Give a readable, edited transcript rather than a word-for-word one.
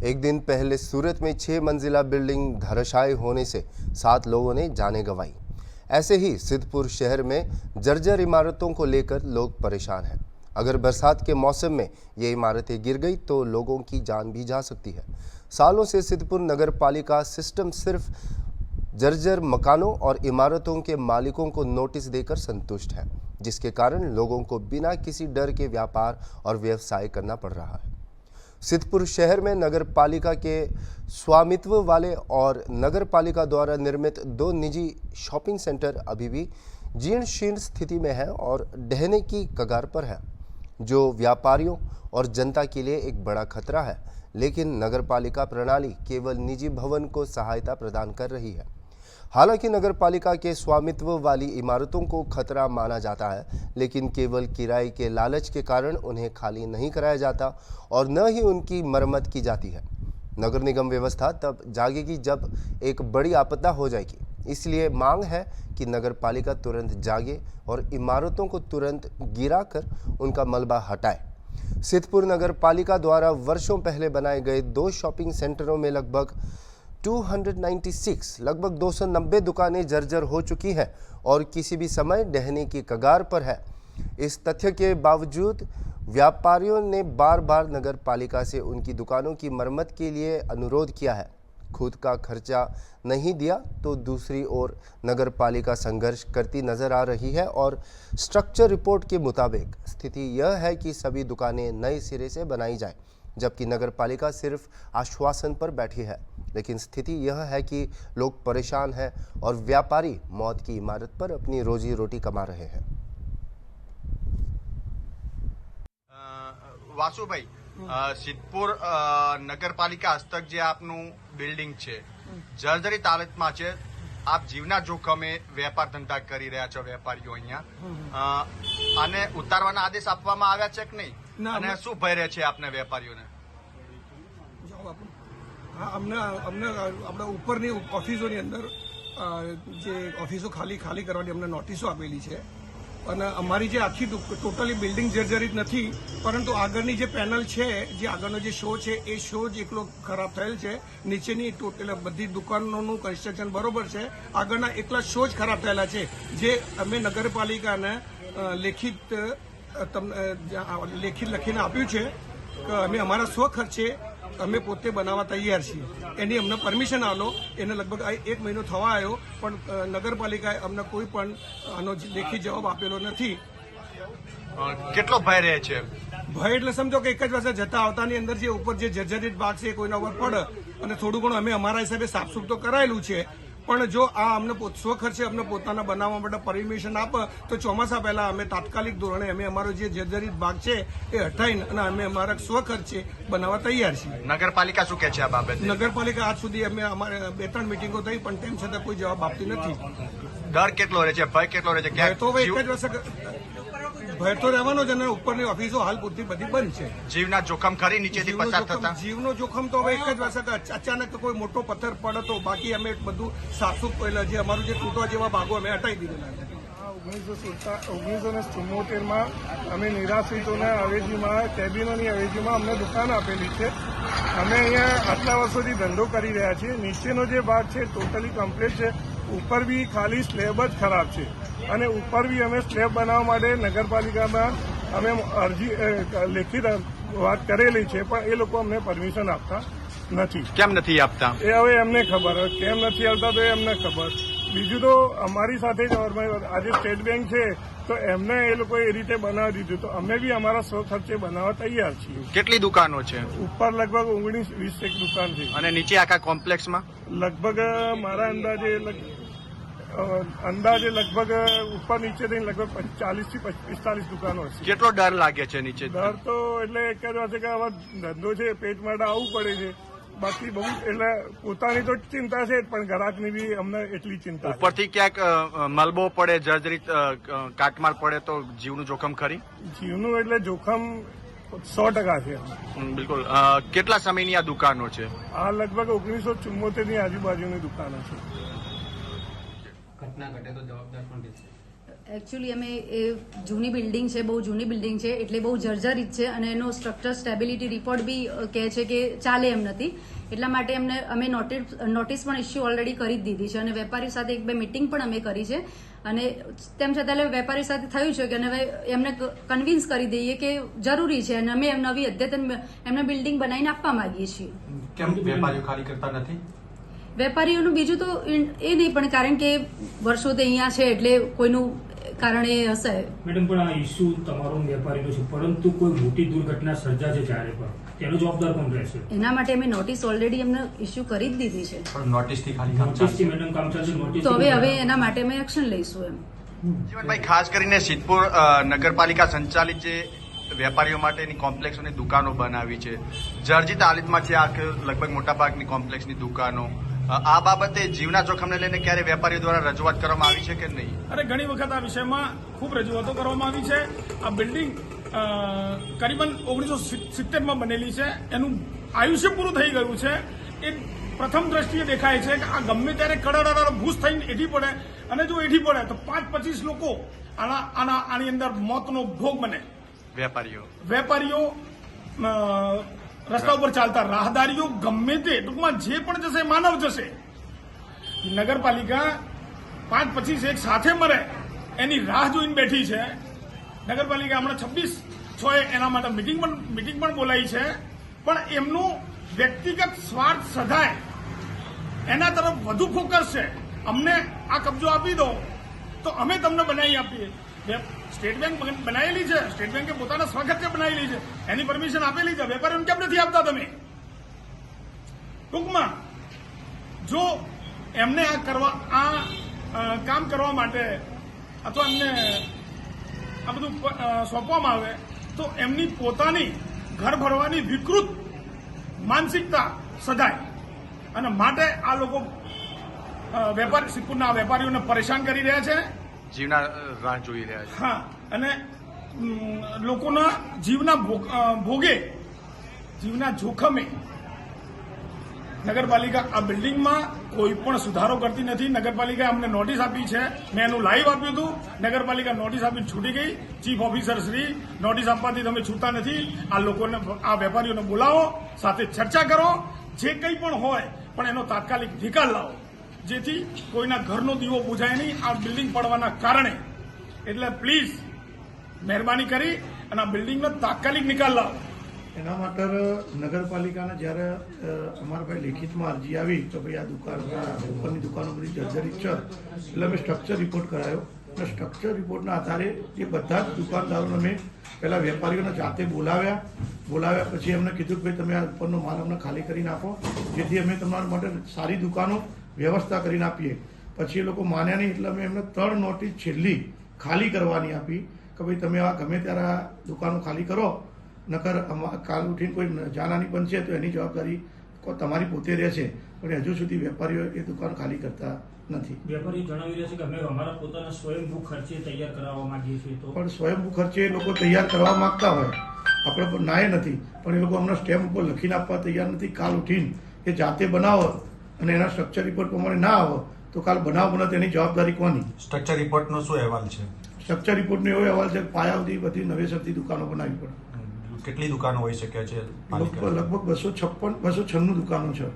एक दिन पहले सूरत में 6 मंजिला बिल्डिंग धराशायी होने से 7 लोगों ने जानें गंवाई। ऐसे ही सिद्धपुर शहर में जर्जर इमारतों को लेकर लोग परेशान हैं। अगर बरसात के मौसम में ये इमारतें गिर गई तो लोगों की जान भी जा सकती है। सालों से सिद्धपुर नगर पालिका सिस्टम सिर्फ जर्जर मकानों और इमारतों के मालिकों को नोटिस देकर संतुष्ट है, जिसके कारण लोगों को बिना किसी डर के व्यापार और व्यवसाय करना पड़ रहा है। सिद्धपुर शहर में नगर पालिका के स्वामित्व वाले और नगर पालिका द्वारा निर्मित 2 निजी शॉपिंग सेंटर अभी भी जीर्ण शीर्ण स्थिति में है और ढहने की कगार पर है, जो व्यापारियों और जनता के लिए एक बड़ा खतरा है। लेकिन नगर पालिका प्रणाली केवल निजी भवन को सहायता प्रदान कर रही है। हालांकि नगर पालिका के स्वामित्व वाली इमारतों को खतरा माना जाता है, लेकिन केवल किराए के लालच के कारण उन्हें खाली नहीं कराया जाता और न ही उनकी मरम्मत की जाती है। नगर निगम व्यवस्था तब जागेगी जब एक बड़ी आपदा हो जाएगी। इसलिए मांग है कि नगर पालिका तुरंत जागे और इमारतों को तुरंत गिराकर उनका मलबा हटाए। सिद्धपुर नगर पालिका द्वारा वर्षों पहले बनाए गए 2 शॉपिंग सेंटरों में लगभग 290 दुकानें जर्जर हो चुकी हैं और किसी भी समय ढहने की कगार पर है। इस तथ्य के बावजूद व्यापारियों ने बार बार नगर पालिका से उनकी दुकानों की मरम्मत के लिए अनुरोध किया है। खुद का खर्चा नहीं दिया तो दूसरी ओर नगर पालिका संघर्ष करती नजर आ रही है और स्ट्रक्चर रिपोर्ट के मुताबिक स्थिति यह है कि सभी दुकानें नए सिरे से बनाई जाए, जबकि नगर पालिका सिर्फ आश्वासन पर बैठी है। लेकिन स्थिति यह है कि लोग परेशान हैं और व्यापारी मौत की इमारत पर अपनी रोजी रोटी कमा रहे हैं। વાસુભાઈ, સિદ્ધપુર નગરપાલિકા હસ્તક જે આપનું બિલ્ડિંગ છે જર્જરિત હાલતમાં છે, આપ જીવના જોખમે વેપાર ધંધા કરી રહ્યા છો વેપારીઓ અહીંયા, અને ઉતારવાના આદેશ આપવામાં આવ્યા છે કે નહીં, અને શું ભય રહે છે આપને વેપારીઓને? અમને આપણા ઉપરની ઓફિસોની અંદર જે ઓફિસો ખાલી કરવાની અમને નોટિસો આપેલી છે અને અમારી જે આખી ટોટલી બિલ્ડિંગ જર્જરિત નથી, પરંતુ આગળની જે પેનલ છે, જે આગળનો જે શો છે એ શો જ એકલો ખરાબ થયેલ છે. નીચેની ટોટલ બધી દુકાનોનું કન્સ્ટ્રક્શન બરોબર છે, આગળના એકલા શો જ ખરાબ થયેલા છે, જે અમે નગરપાલિકાને લેખિત લખીને આપ્યું છે કે અમે અમારા સ્વખર્ચે અમે પોતે બનાવવા તૈયાર છીએ. એની અમને પરમિશન આલો. એને લગભગ 1 મહિનો થવા આવ્યો, પણ નગરપાલિકાએ અમને કોઈ પણ આનો લેખિત જવાબ આપેલો નથી. કેટલો ભય રહે છે? ભય એટલે સમજો કે એક જ વર્ષે જતા આવતાની અંદર જે ઉપર જે જર્જરિત ભાગ છે કોઈના ઉપર પડે અને થોડું ઘણું અમે અમારા હિસાબે સાફસૂફ તો કરાયેલું છે, પણ જો આ અમને સ્વખર્ચે અમને પોતાના બનાવવા માટે પરમિશન આપે તો ચોમાસા પહેલા અમે તાત્કાલિક ધોરણે અમે અમારો જે જર્જરિત ભાગ છે એ હટાવીને અને અમે અમારા સ્વખર્ચે બનાવવા તૈયાર છીએ. નગરપાલિકા શું કહે છે આ બાબતે? નગરપાલિકા આજ સુધી અમે અમારે 2-3 મિટિંગો થઈ, પણ તેમ છતાં કોઈ જવાબ આપતી નથી. ડર કેટલો રહે છે, ભય કેટલો રહે છે? ભય તો એક જ વર્ષે ભય તો રહેવાનો જ, અને ઉપરની ઓફિસો હાલ પૂરતી બધી બંધ છે. જીવના જોખમ ખરી નીચેથી પસાર થતા? જીવનો જોખમ તો હવે એક જ વર્ષે અચાનક કોઈ મોટો પથ્થર પડે તો બાકી અમે બધું સાફસૂફ પહેલા જે અમારું જે તૂટવા જેવા ભાગો અમે હટાવી દીધેલા છે. 1977માં અમે નિરાશ્રિતોના અવેજીમાં કેબિનોની અવેજીમાં અમને દુકાન આપેલી છે. અમે અહીંયા આટલા વર્ષોથી ધંધો કરી રહ્યા છીએ. નીચેનો જે ભાગ છે ટોટલી કમ્પ્લીટ છે, ઉપર બી ખાલી સ્લેબ જ ખરાબ છે, અને ઉપર બી અમે સ્લેબ બનાવવા માટે નગરપાલિકામાં અમે અરજી લેખિત વાત કરેલી છે, પણ એ લોકો અમને પરમિશન આપતા નથી. કેમ નથી આપતા એ હવે એમને ખબર, કેમ નથી આવતા તો એમને ખબર. બીજું તો અમારી સાથે જ આજે સ્ટેટ બેંક છે તો એમને એ લોકોએ એ રીતે બનાવી દીધું, તો અમે બી અમારા સ્વખર્ચે બનાવવા તૈયાર છીએ. કેટલી દુકાનો છે? ઉપર લગભગ 19-20 દુકાન છે, અને નીચે આખા કોમ્પ્લેક્સમાં લગભગ મારા અંદાજે લગભગ ઉપર નીચે થઈને લગભગ 40 થી 45 દુકાનો છે. કેટલો ડર લાગે છે નીચે? ડર તો એટલે એક જ વાત છે કે આવા ધંધો છે, પેટ માટે આવવું પડે છે. બાકી બહુ એટલે પોતાની તો ચિંતા છે, પણ ગ્રાહકની બી અમને એટલી ચિંતા. ઉપરથી ક્યાંક મલબો પડે, જર્જરિત કાટમાળ પડે તો જીવનું જોખમ ખરી? જીવનું એટલે જોખમ 100% છે. બિલકુલ. કેટલા સમયની આ દુકાનો છે? આ લગભગ 1974ની આજુબાજુની દુકાનો છે. ઘટના ઘટે તો જવાબદાર કોણ રહેશે? એકચ્યુઅલી અમે એ જૂની બિલ્ડિંગ છે, બહુ જૂની બિલ્ડિંગ છે, એટલે બહુ જર્જરિત છે અને એનો સ્ટ્રક્ચર સ્ટેબિલિટી રિપોર્ટ બી કહે છે કે ચાલે એમ નથી. એટલા માટે અમે નોટિસ પણ ઇસ્યુ ઓલરેડી કરી જ દીધી છે અને વેપારી સાથે 1-2 મીટિંગ પણ અમે કરી છે અને તેમ છતાં વેપારી સાથે થયું છે કે હવે એમને કન્વિન્સ કરી દઈએ કે જરૂરી છે અને અમે નવી અદ્યતન એમને બિલ્ડિંગ બનાવીને આપવા માંગીએ છીએ. કેમ વેપારીઓ ખાલી કરતા નથી? વેપારીઓનું બીજું તો એ નહીં, પણ કારણ કે વર્ષોથી અહીંયા છે એટલે કોઈનું કારણ એ હશે. મેડમ, પણ આ ઇસ્યુ તમારો વેપારીનો છે, પરંતુ કોઈ મોટી દુર્ઘટના સર્જાશે ત્યારે પણ તેનો જવાબદાર કોણ રહેશે? એના માટે અમે નોટિસ ઓલરેડી એમને ઇસ્યુ કરી જ દીધી છે. પણ નોટિસથી ખાલી કામ નોટિસથી ચાલશે? મેડમ કામ ચાલશે, નોટિસ તો હવે એના માટે અમે એક્શન લઈશું એમ. જીવનભાઈ, ખાસ કરીને સિદ્ધપુર નગરપાલિકા સંચાલિત જે વેપારીઓ માટેની કોમ્પ્લેક્સોની દુકાનો બનાવી છે, જર્જરિત હાલતમાં છે આ લગભગ મોટાભાગની કોમ્પ્લેક્સની દુકાનો. આ બાબતે જીવના જોખમને લઈને ક્યારે વેપારીઓ દ્વારા રજૂઆત કરવામાં આવી છે કે નહીં? અરે ઘણી વખત આ વિષયમાં ખૂબ રજૂઆતો કરવામાં આવી છે. આ બિલ્ડિંગ કરીબન 1970માં બનેલી છે, એનું આયુષ્ય પૂરું થઈ ગયું છે. એ પ્રથમ દ્રષ્ટિએ દેખાય છે કે આ ગમે ત્યારે કડડાડા ભૂસ થઈને એઠી પડે અને જો એઠી પડે તો 5-25 લોકો આની અંદર મોતનો ભોગ બને. વેપારીઓ રસ્તા ઉપર ચાલતા રાહદારીઓ ગમે તે ટૂંકમાં જે પણ જશે માનવ જશે. નગરપાલિકા 5-25 એક સાથે મરે એની રાહ જોઈને બેઠી છે. નગરપાલિકા હમણાં 26/6 એના માટે મીટિંગ પણ બોલાવી છે, પણ એમનું વ્યક્તિગત સ્વાર્થ સધાય એના તરફ વધુ ફોકસ છે. અમને આ કબજો આપી દો તો અમે તમને બનાવી આપીએ. સ્ટેટ બેંક બનાવેલી છે, સ્ટેટ બેંકે પોતાના સ્વખર્ચે બનાવેલી છે, એની પરમિશન આપેલી છે. વેપારીઓને કેમ નથી આપતા તમે? ટૂંકમાં જો એમને કામ કરવા માટે અથવા એમને આ બધું સોંપવામાં આવે તો એમની પોતાની ઘર ભરવાની વિકૃત માનસિકતા સધાય અને માટે આ લોકો સિદ્ધપુરના વેપારીઓને પરેશાન કરી રહ્યા છે, જીવના રાહ જોઈ રહ્યા છે. હા, અને લોકોના જીવના ભોગે, જીવના જોખમે નગરપાલિકા આ બિલ્ડિંગમાં કોઈ પણ સુધારો કરતી નથી. નગરપાલિકાએ અમને નોટિસ આપી છે, મેં એનું લાઈવ આપ્યું હતું. નગરપાલિકા નોટિસ આપીને છૂટી ગઈ. ચીફ ઓફિસર શ્રી, નોટિસ આપવાથી તમે છૂટતા નથી. આ લોકોને, આ વેપારીઓને બોલાવો, સાથે ચર્ચા કરો, જે કંઈ પણ હોય પણ એનો તાત્કાલિક નિકાલ લાવો, જેથી કોઈના ઘરનો દીવો બુઝાય નહીં આ બિલ્ડિંગ પડવાના કારણે. એટલે પ્લીઝ મહેરબાની કરી અને આ બિલ્ડિંગનો તાત્કાલિક નિકાલ લાવો. એના માટે નગરપાલિકાને જ્યારે અમારા ભાઈ લેખિતમાં અરજી આવી તો ભાઈ આ ઉપરની દુકાનો બધી જર્જરિત છે, એટલે અમે સ્ટ્રક્ચર રિપોર્ટ કરાયો અને સ્ટ્રક્ચર રિપોર્ટના આધારે એ બધા જ દુકાનદારોને અમે પહેલાં વેપારીઓને જાતે બોલાવ્યા પછી એમને કીધું કે ભાઈ તમે આ ઉપરનો માલ અમને ખાલી કરી નાખો, જેથી અમે તમારા માટે સારી દુકાનો વ્યવસ્થા કરીને આપીએ. પછી એ લોકો માન્યા નહીં, એટલે અમે એમને 3 નોટિસ છેલ્લી ખાલી કરવાની આપી કે ભાઈ તમે આ ગમે ત્યારે આ દુકાનો ખાલી કરો, નકર કાલ ઉઠીને કોઈ જાનહાની બનશે તો એની જવાબદારી તમારી પોતે રહેશે. પણ હજુ સુધી વેપારીઓ એ દુકાન ખાલી કરતા નથી. વેપારી જણાવી રહ્યા છે કે અમે અમારા પોતાના સ્વયંભૂ ખર્ચે તૈયાર કરાવવા માંગીએ છીએ. તો પણ સ્વયંભૂ ખર્ચે એ લોકો તૈયાર કરવા માંગતા હોય, આપણે પર નાય નથી, પણ એ લોકો અમને સ્ટેમ્પ ઉપર લખીને આપવા તૈયાર નથી. કાલ ઉઠીને એ જાતે બનાવો અને એના સ્ટ્રક્ચર રિપોર્ટ પ્રમાણે ના આવો તો કાલ બનાવ બને તેની જવાબદારી કોની? સ્ટ્રક્ચર રિપોર્ટનો શું અહેવાલ છે? સ્ટ્રક્ચર રિપોર્ટનો એવો અહેવાલ છે કે પાયા સુધી બધી નવેસરથી દુકાનો બનાવવી પડે. કેટલી દુકાનો હોઈ શકે છે? લગભગ 256-296 દુકાનો છે.